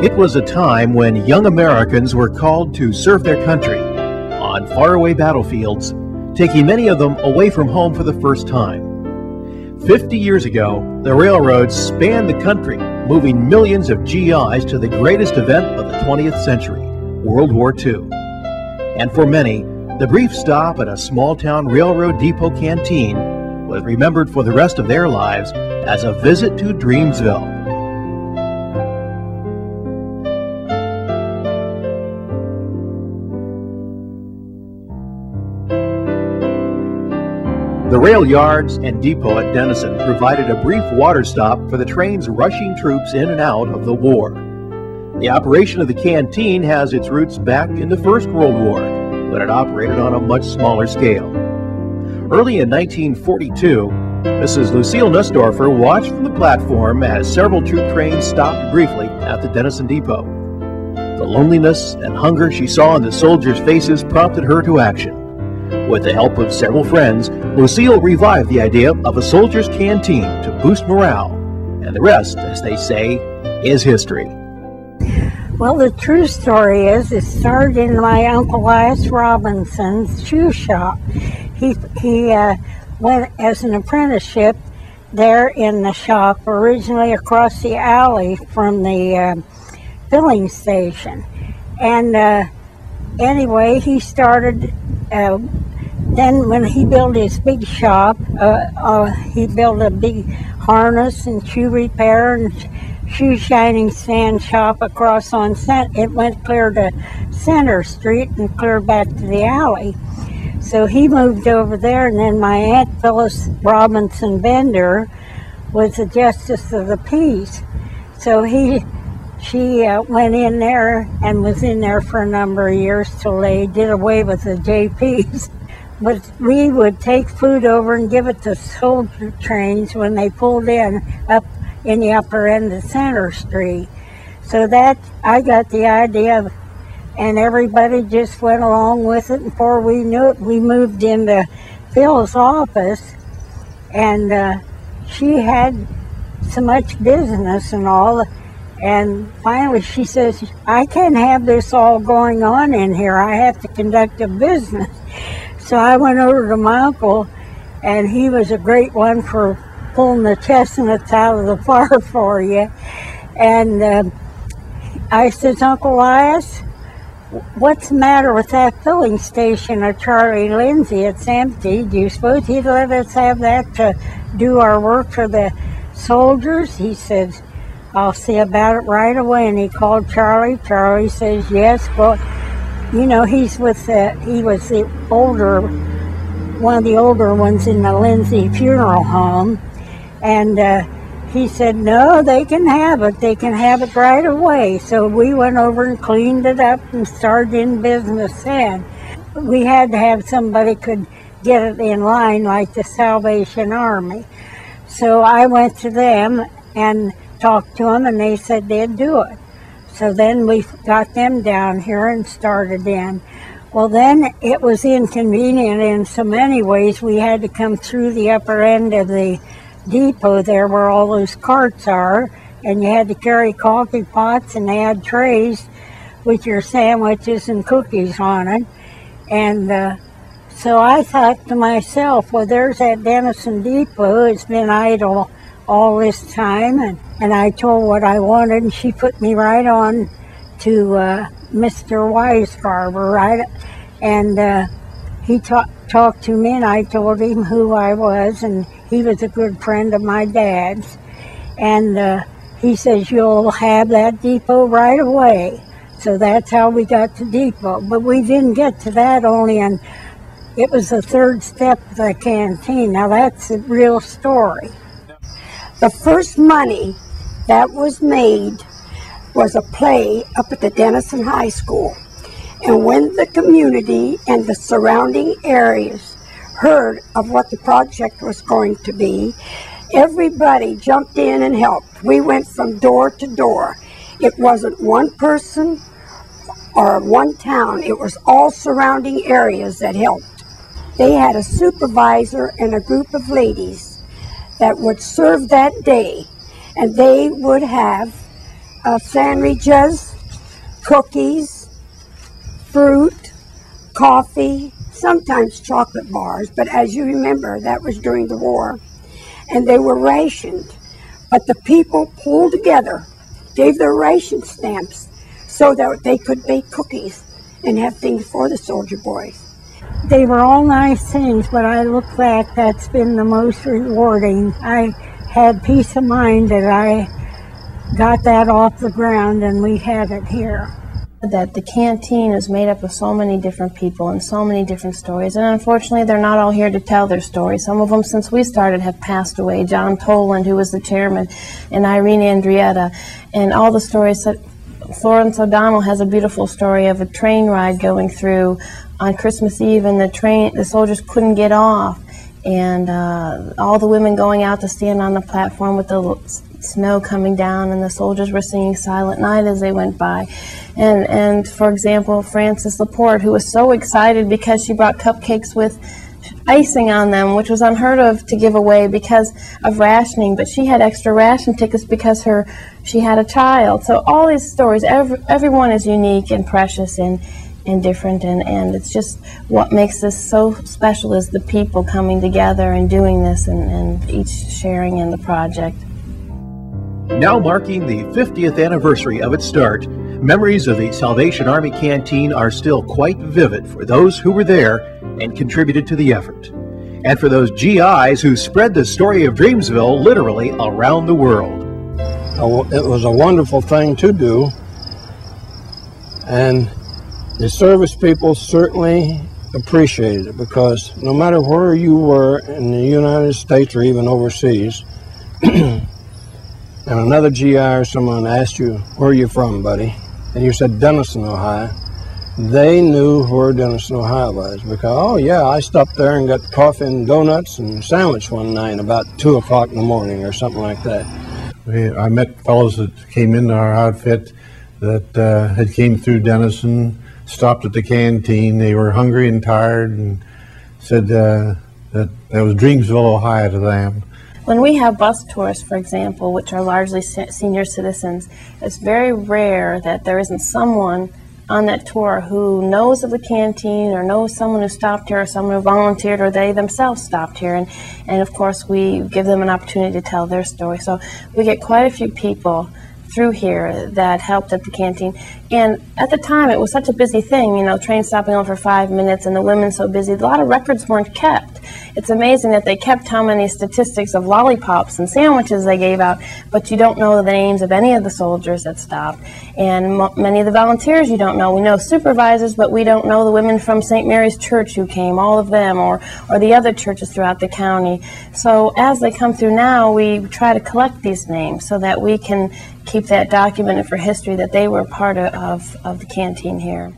It was a time when young Americans were called to serve their country on faraway battlefields, taking many of them away from home for the first time. 50 years ago, the railroads spanned the country, moving millions of GIs to the greatest event of the 20th century, World War II. And for many, the brief stop at a small-town railroad depot canteen was remembered for the rest of their lives as a visit to Dreamsville. The rail yards and depot at Dennison provided a brief water stop for the trains rushing troops in and out of the war. The operation of the canteen has its roots back in the First World War, when it operated on a much smaller scale. Early in 1942, Mrs. Lucille Nussdorfer watched from the platform as several troop trains stopped briefly at the Dennison depot. The loneliness and hunger she saw in the soldiers' faces prompted her to action. With the help of several friends, Lucille revived the idea of a soldier's canteen to boost morale. And the rest, as they say, is history. Well, the true story is it started in my Uncle Elias Robinson's shoe shop. He went as an apprenticeship there in the shop, originally across the alley from the filling station. And anyway, he started, then when he built his big shop, he built a big harness and shoe repair and shoe shining stand shop across on it went clear to Center Street and clear back to the alley. So he moved over there, and then my Aunt Phyllis Robinson Bender was the Justice of the Peace. So she went in there and was in there for a number of years till they did away with the JPs. But we would take food over and give it to soldier trains when they pulled in up in the upper end of Center Street. So that, I got the idea, and everybody just went along with it. And before we knew it, we moved into Phil's office, and she had so much business and all. And finally she says, I can't have this all going on in here. I have to conduct a business. So I went over to my uncle, and he was a great one for pulling the chestnuts out of the fire for you. And I said, Uncle Elias, what's the matter with that filling station of Charlie Lindsay? It's empty. Do you suppose he'd let us have that to do our work for the soldiers? He said, I'll see about it right away. And he called Charlie. Charlie says, yes. Well, you know, he was the older, one of the older ones in the Lindsay funeral home. And he said, no, they can have it. They can have it right away. So we went over and cleaned it up and started in business then. We had to have somebody could get it in line, like the Salvation Army. So I went to them and talked to them, and they said they'd do it. So then we got them down here and started in. Well, then it was inconvenient in so many ways. We had to come through the upper end of the depot there where all those carts are, and you had to carry coffee pots, and they had trays with your sandwiches and cookies on it. And so I thought to myself, well, there's that Dennison depot. It's been idle all this time, and I told what I wanted, and she put me right on to Mr. Weisgarber, right? And he talked to me, and I told him who I was, and he was a good friend of my dad's. And he says, you'll have that depot right away. So that's how we got to depot. But we didn't get to that only, and it was the third step of the canteen. Now that's the real story. The first money that was made was a play up at the Dennison High School. And when the community and the surrounding areas heard of what the project was going to be, everybody jumped in and helped. We went from door to door. It wasn't one person or one town. It was all surrounding areas that helped. They had a supervisor and a group of ladies that would serve that day, and they would have sandwiches, cookies, fruit, coffee, sometimes chocolate bars, but as you remember, that was during the war, and they were rationed. But the people pulled together, gave their ration stamps so that they could bake cookies and have things for the soldier boys. They were all nice things, but I look back, that's been the most rewarding. I had peace of mind that I got that off the ground and we had it here. That the canteen is made up of so many different people and so many different stories, and unfortunately they're not all here to tell their stories. Some of them, since we started, have passed away. John Toland, who was the chairman, and Irene Andrietta, and all the stories. Florence O'Donnell has a beautiful story of a train ride going through on Christmas Eve, and the soldiers couldn't get off, and all the women going out to stand on the platform with the snow coming down, and the soldiers were singing Silent Night as they went by. And for example, Frances Laporte, who was so excited because she brought cupcakes with icing on them, which was unheard of to give away because of rationing, but she had extra ration tickets because she had a child. So all these stories, everyone is unique and precious and different, and it's just what makes this so special is the people coming together and doing this and each sharing in the project. Now marking the 50th anniversary of its start, memories of the Salvation Army Canteen are still quite vivid for those who were there and contributed to the effort, and for those GIs who spread the story of Dreamsville literally around the world. It was a wonderful thing to do, and the service people certainly appreciated it, because no matter where you were in the United States or even overseas, and another GI or someone asked you, "Where are you from, buddy?" and you said Dennison, Ohio, they knew where Dennison, Ohio was, because, oh yeah, I stopped there and got coffee and donuts and sandwich one night about 2 o'clock in the morning or something like that. I met fellows that came into our outfit that had came through Dennison, stopped at the canteen. They were hungry and tired, and said that was Dreamsville, Ohio to them. When we have bus tours, for example, which are largely senior citizens, it's very rare that there isn't someone on that tour who knows of the canteen or knows someone who stopped here or someone who volunteered or they themselves stopped here. And of course, we give them an opportunity to tell their story. So we get quite a few people through here that helped at the canteen. And at the time, it was such a busy thing, you know, train stopping over for 5 minutes and the women so busy, a lot of records weren't kept. It's amazing that they kept how many statistics of lollipops and sandwiches they gave out, but you don't know the names of any of the soldiers that stopped. And many of the volunteers you don't know. We know supervisors, but we don't know the women from St. Mary's Church who came, all of them, or the other churches throughout the county. So as they come through now, we try to collect these names so that we can keep that documented for history that they were part of the canteen here.